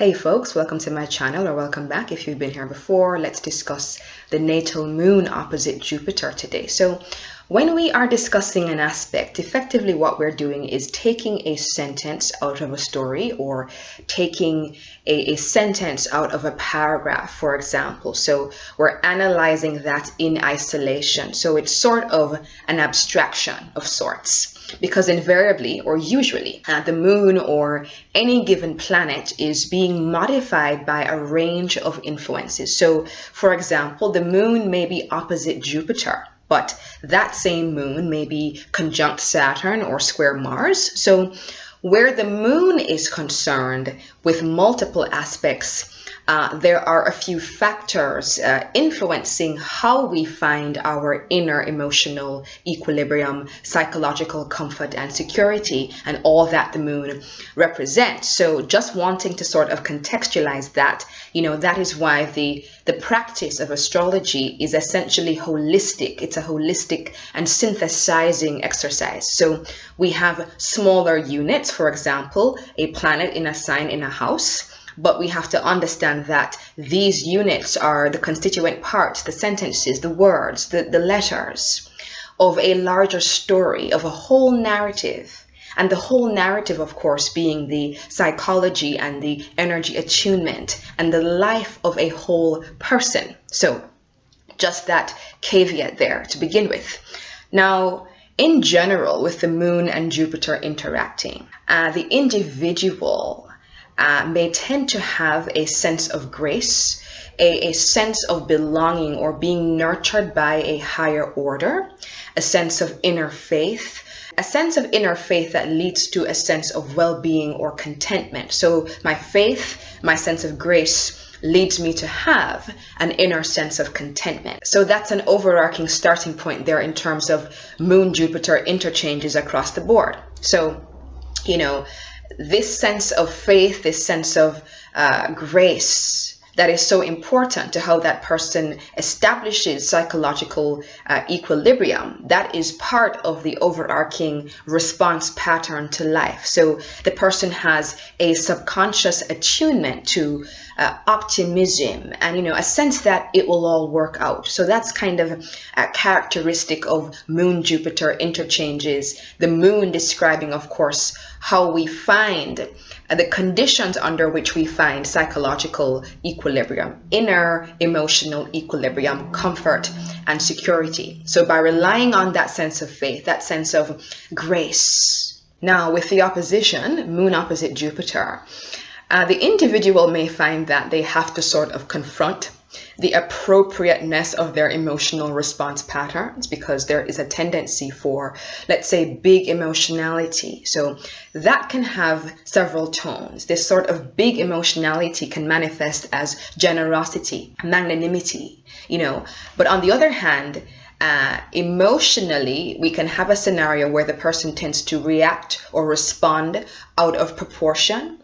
Hey folks, welcome to my channel, or welcome back if you've been here before. Let's discuss the natal moon opposite Jupiter today. So when we are discussing an aspect, effectively what we're doing is taking a sentence out of a story, or taking a sentence out of a paragraph, for example. So we're analyzing that in isolation. So it's sort of an abstraction of sorts. Because invariably, or usually, the moon or any given planet is being modified by a range of influences. So, for example, the moon may be opposite Jupiter, but that same moon may be conjunct Saturn or square Mars. So, where the moon is concerned with multiple aspects, there are a few factors influencing how we find our inner emotional equilibrium, psychological comfort and security, and all that the moon represents. So just wanting to sort of contextualize that, that is why the practice of astrology is essentially holistic. It's a holistic and synthesizing exercise. So we have smaller units, for example, a planet in a sign in a house. But we have to understand that these units are the constituent parts, the sentences, the words, the letters of a larger story, of a whole narrative. And the whole narrative, of course, being the psychology and the energy attunement and the life of a whole person. So just that caveat there to begin with. Now, in general, with the moon and Jupiter interacting, the individual may tend to have a sense of grace, a sense of belonging or being nurtured by a higher order, a sense of inner faith, that leads to a sense of well-being or contentment. So my faith, my sense of grace leads me to have an inner sense of contentment. So that's an overarching starting point there in terms of moon-Jupiter interchanges across the board. So, this sense of faith, this sense of grace, that is so important to how that person establishes psychological equilibrium. That is part of the overarching response pattern to life. So the person has a subconscious attunement to optimism and, a sense that it will all work out. So that's kind of a characteristic of moon-Jupiter interchanges. The moon describing, of course, how we find the conditions under which we find psychological equilibrium, inner emotional equilibrium, comfort and security. So by relying on that sense of faith, that sense of grace. Now with the opposition, moon opposite Jupiter, the individual may find that they have to sort of confront the appropriateness of their emotional response patterns, because there is a tendency for, let's say, big emotionality. So that can have several tones. This sort of big emotionality can manifest as generosity, magnanimity, But on the other hand, emotionally, we can have a scenario where the person tends to react or respond out of proportion,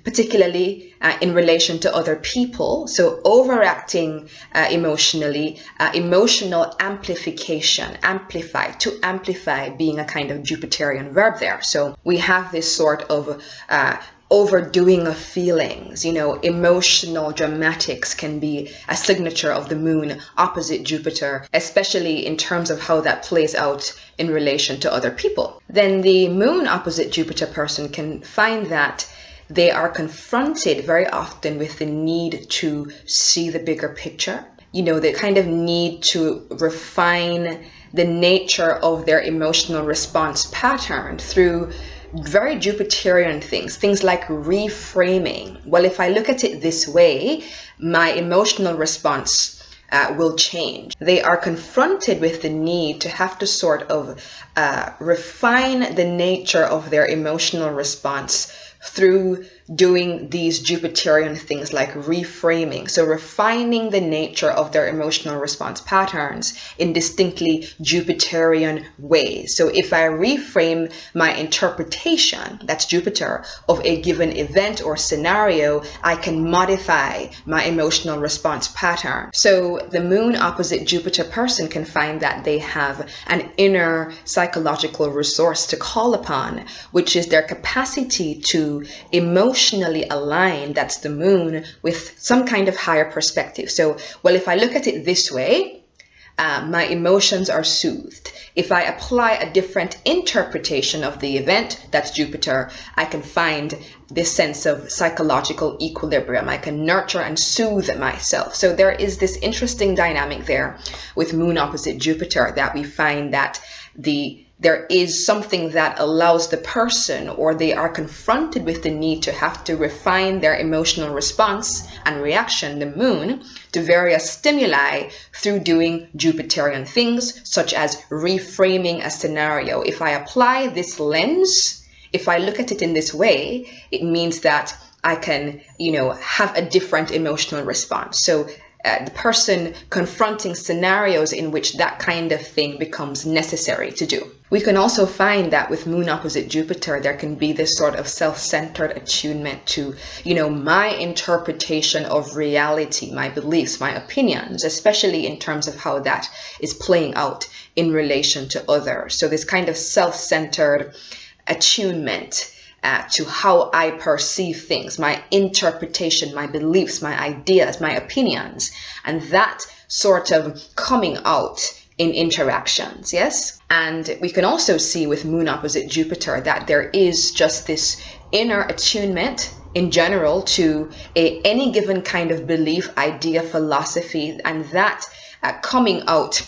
particularly in relation to other people. So overacting emotionally, emotional amplification, to amplify being a kind of Jupiterian verb there. So we have this sort of overdoing of feelings, emotional dramatics can be a signature of the moon opposite Jupiter, especially in terms of how that plays out in relation to other people. Then the moon opposite Jupiter person can find that they are confronted very often with the need to see the bigger picture. They kind of need to refine the nature of their emotional response pattern through very Jupiterian things like reframing. Well, if I look at it this way, my emotional response will change. They are confronted with the need to have to sort of refine the nature of their emotional response through doing these Jupiterian things like reframing. So refining the nature of their emotional response patterns in distinctly Jupiterian ways. So if I reframe my interpretation, that's Jupiter, of a given event or scenario, I can modify my emotional response pattern. So the moon opposite Jupiter person can find that they have an inner psychological resource to call upon, which is their capacity to emotionally emotionally aligned, that's the moon, with some kind of higher perspective. So, well, if I look at it this way, my emotions are soothed. If I apply a different interpretation of the event, that's Jupiter, I can find this sense of psychological equilibrium. I can nurture and soothe myself. So there is this interesting dynamic there with Moon opposite Jupiter, that we find that there is something that allows the person, or they are confronted with the need to have to refine their emotional response and reaction, the moon, to various stimuli through doing Jupiterian things, such as reframing a scenario. If I apply this lens, if I look at it in this way, it means that I can, have a different emotional response. So the person confronting scenarios in which that kind of thing becomes necessary to do. We can also find that with Moon opposite Jupiter, there can be this sort of self-centered attunement to, my interpretation of reality, my beliefs, my opinions, especially in terms of how that is playing out in relation to others. So this kind of self-centered attunement to how I perceive things, my interpretation, my beliefs, my ideas, my opinions, and that sort of coming out in interactions, yes? And we can also see with Moon opposite Jupiter that there is just this inner attunement in general to any given kind of belief, idea, philosophy, and that coming out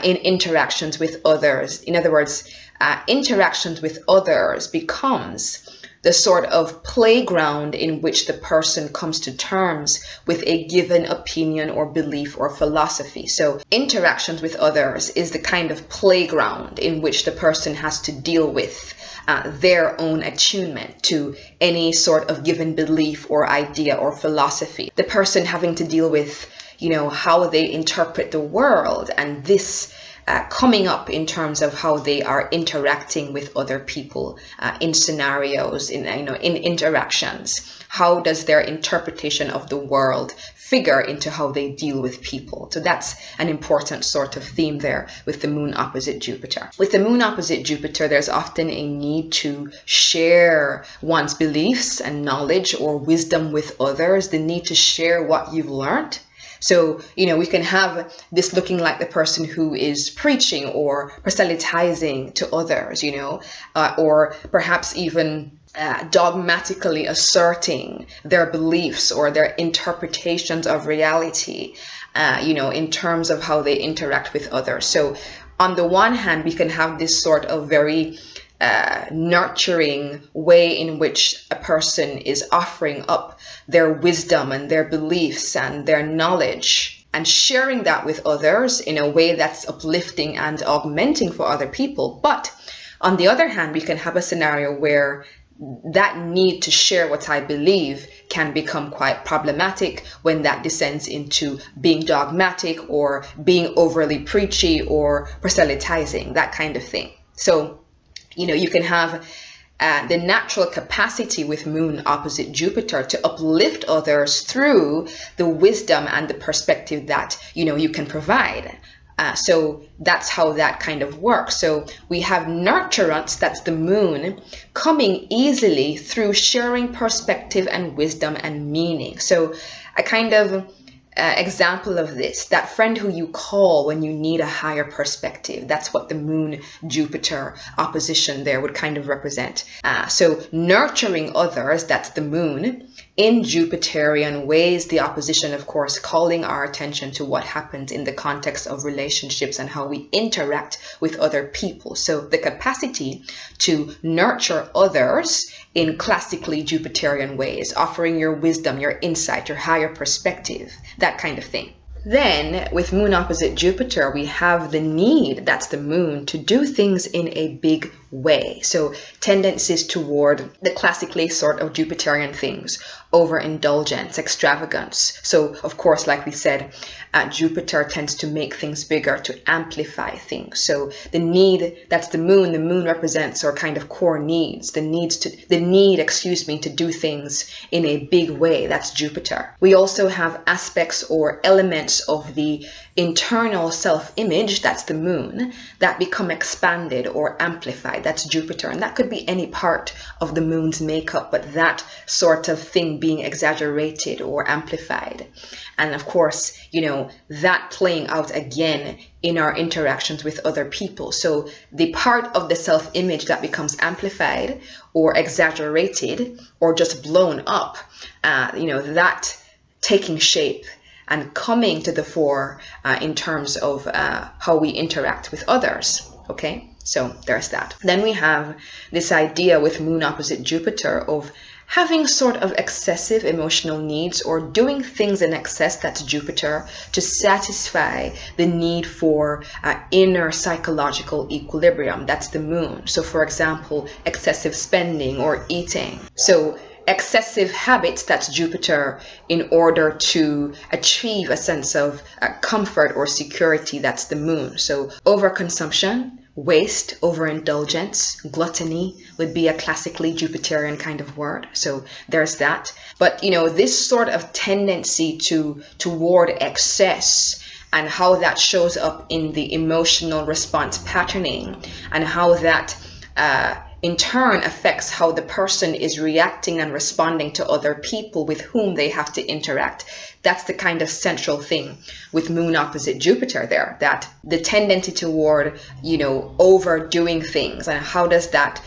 in interactions with others. In other words, interactions with others becomes the sort of playground in which the person comes to terms with a given opinion or belief or philosophy. So interactions with others is the kind of playground in which the person has to deal with their own attunement to any sort of given belief or idea or philosophy. The person having to deal with, how they interpret the world, and this coming up in terms of how they are interacting with other people in scenarios, in interactions. How does their interpretation of the world figure into how they deal with people? So that's an important sort of theme there with the Moon opposite Jupiter. With the Moon opposite Jupiter, there's often a need to share one's beliefs and knowledge or wisdom with others, the need to share what you've learned. So, we can have this looking like the person who is preaching or proselytizing to others, or perhaps even dogmatically asserting their beliefs or their interpretations of reality, in terms of how they interact with others. So on the one hand, we can have this sort of very nurturing way in which a person is offering up their wisdom and their beliefs and their knowledge and sharing that with others in a way that's uplifting and augmenting for other people. But on the other hand, we can have a scenario where that need to share what I believe can become quite problematic when that descends into being dogmatic or being overly preachy or proselytizing, that kind of thing. So you can have the natural capacity with Moon opposite Jupiter to uplift others through the wisdom and the perspective that, you can provide. So that's how that kind of works. So we have nurturance, that's the moon, coming easily through sharing perspective and wisdom and meaning. So a kind of example of this, that friend who you call when you need a higher perspective, that's what the Moon Jupiter opposition there would kind of represent. So nurturing others, that's the moon, in Jupiterian ways, the opposition, of course, calling our attention to what happens in the context of relationships and how we interact with other people. So the capacity to nurture others in classically Jupiterian ways, offering your wisdom, your insight, your higher perspective, that kind of thing. Then, with Moon opposite Jupiter, we have the need, that's the moon, to do things in a big way. So tendencies toward the classically sort of Jupiterian things, overindulgence, extravagance. So, of course, like we said, Jupiter tends to make things bigger, to amplify things. So the need, that's the moon represents our kind of core needs, the need to do things in a big way, that's Jupiter. We also have aspects or elements of the internal self-image, that's the moon, that become expanded or amplified. amplified. That's Jupiter. And that could be any part of the moon's makeup, but that sort of thing being exaggerated or amplified. And of course, that playing out again in our interactions with other people. So the part of the self-image that becomes amplified or exaggerated or just blown up, that taking shape and coming to the fore in terms of how we interact with others. Okay, so there's that. Then we have this idea with Moon opposite Jupiter of having sort of excessive emotional needs or doing things in excess, that's Jupiter, to satisfy the need for inner psychological equilibrium, that's the Moon. So for example, excessive spending or eating. So excessive habits, that's Jupiter, in order to achieve a sense of comfort or security, that's the Moon. So overconsumption, waste, overindulgence, gluttony would be a classically Jupiterian kind of word. So there's that. But this sort of tendency toward excess and how that shows up in the emotional response patterning and how that in turn affects how the person is reacting and responding to other people with whom they have to interact. That's the kind of central thing with Moon opposite Jupiter there, that the tendency toward, overdoing things, and how does that,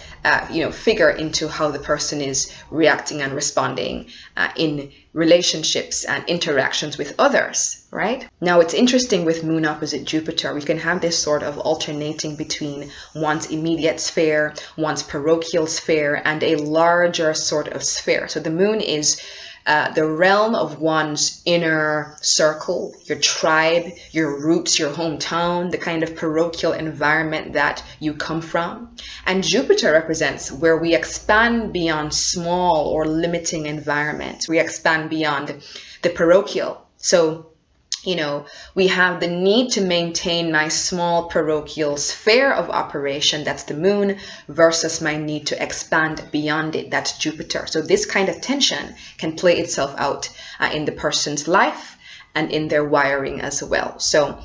figure into how the person is reacting and responding in relationships and interactions with others, right? Now, it's interesting with Moon opposite Jupiter, we can have this sort of alternating between one's immediate sphere, one's parochial sphere, and a larger sort of sphere. So the Moon is the realm of one's inner circle, your tribe, your roots, your hometown, the kind of parochial environment that you come from. And Jupiter represents where we expand beyond small or limiting environments. We expand beyond the parochial. So we have the need to maintain my small parochial sphere of operation, that's the Moon, versus my need to expand beyond it, that's Jupiter. So this kind of tension can play itself out in the person's life and in their wiring as well. So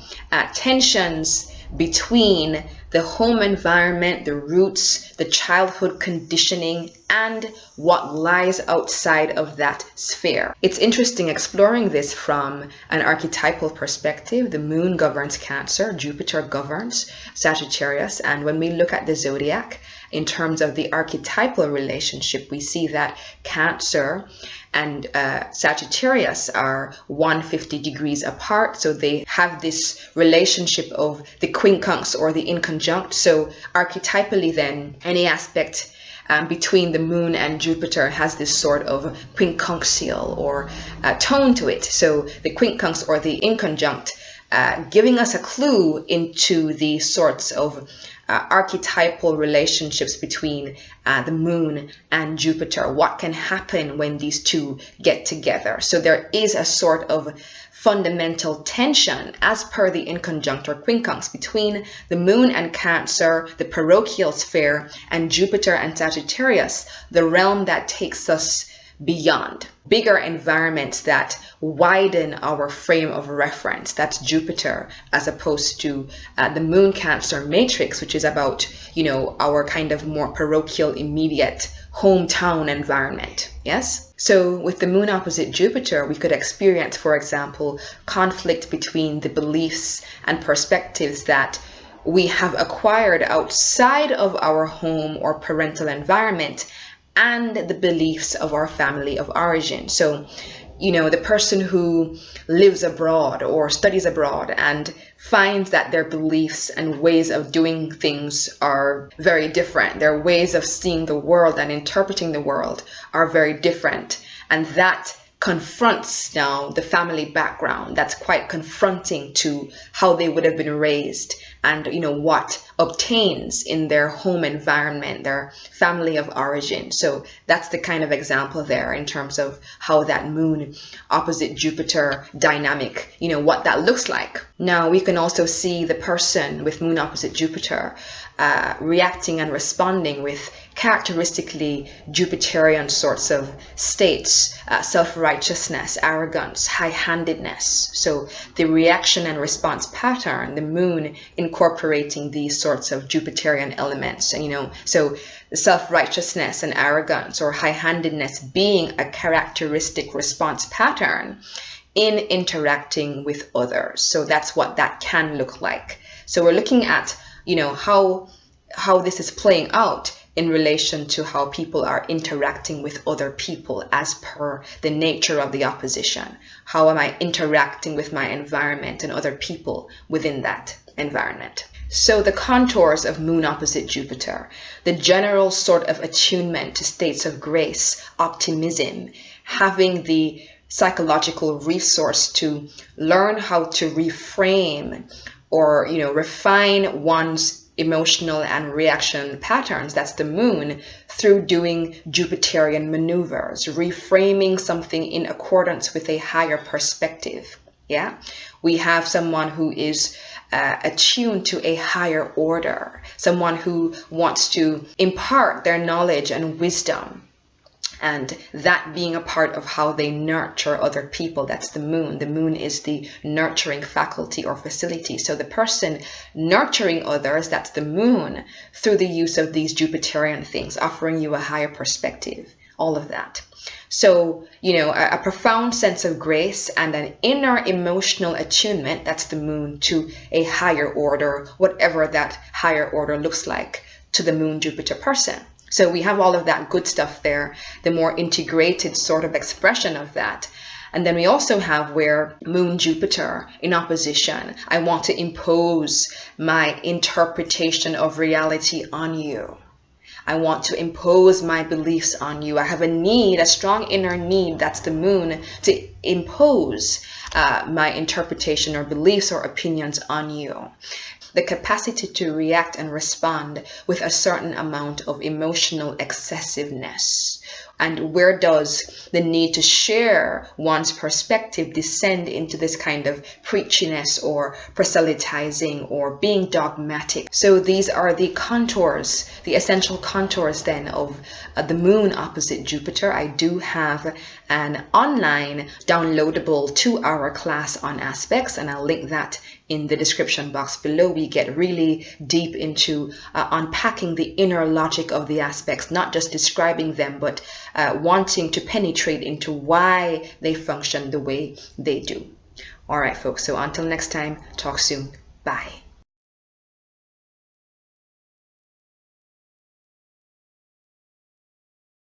tensions between the home environment, the roots, the childhood conditioning, and what lies outside of that sphere. It's interesting exploring this from an archetypal perspective. The Moon governs Cancer, Jupiter governs Sagittarius, and when we look at the zodiac in terms of the archetypal relationship, we see that Cancer and Sagittarius are 150 degrees apart, so they have this relationship of the quincunx or the inconjunct. So archetypally then, any aspect between the Moon and Jupiter has this sort of quincunxial or tone to it. So the quincunx or the inconjunct giving us a clue into the sorts of archetypal relationships between the Moon and Jupiter. What can happen when these two get together? So there is a sort of fundamental tension as per the inconjunct or quincunx between the Moon and Cancer, the parochial sphere, and Jupiter and Sagittarius, the realm that takes us beyond, bigger environments that widen our frame of reference. That's Jupiter, as opposed to the Moon Cancer matrix, which is about, our kind of more parochial, immediate hometown environment. Yes? So with the Moon opposite Jupiter, we could experience, for example, conflict between the beliefs and perspectives that we have acquired outside of our home or parental environment and the beliefs of our family of origin. So, the person who lives abroad or studies abroad and finds that their beliefs and ways of doing things are very different. Their ways of seeing the world and interpreting the world are very different. And that confronts now the family background. That's quite confronting to how they would have been raised and what obtains in their home environment, their family of origin. So that's the kind of example there in terms of how that Moon opposite Jupiter dynamic, what that looks like. Now we can also see the person with Moon opposite Jupiter reacting and responding with characteristically Jupiterian sorts of states, self-righteousness, arrogance, high-handedness. So the reaction and response pattern, the moon incorporating these sorts of Jupiterian elements, and so self-righteousness and arrogance or high-handedness being a characteristic response pattern in interacting with others. So that's what that can look like. So we're looking at, how this is playing out in relation to how people are interacting with other people as per the nature of the opposition. How am I interacting with my environment and other people within that environment? So the contours of moon opposite Jupiter, the general sort of attunement to states of grace, optimism, having the psychological resource to learn how to reframe or refine one's emotional and reaction patterns, that's the moon, through doing Jupiterian maneuvers, reframing something in accordance with a higher perspective. Yeah, we have someone who is attuned to a higher order, someone who wants to impart their knowledge and wisdom, and that being a part of how they nurture other people. That's the moon. The moon is the nurturing faculty or facility. So the person nurturing others, that's the moon, through the use of these Jupiterian things, offering you a higher perspective, all of that. So, a profound sense of grace and an inner emotional attunement, that's the moon, to a higher order, whatever that higher order looks like to the moon Jupiter person. So we have all of that good stuff there, the more integrated sort of expression of that. And then we also have where moon Jupiter in opposition, I want to impose my interpretation of reality on you. I want to impose my beliefs on you. I have a need, a strong inner need, that's the moon, to impose my interpretation or beliefs or opinions on you. The capacity to react and respond with a certain amount of emotional excessiveness. And where does the need to share one's perspective descend into this kind of preachiness or proselytizing or being dogmatic? So these are the contours, the essential contours then of the moon opposite Jupiter. I do have an online downloadable 2-hour class on aspects, and I'll link that in the description box below. We get really deep into unpacking the inner logic of the aspects, not just describing them, but wanting to penetrate into why they function the way they do. All right, folks. So until next time, talk soon. Bye.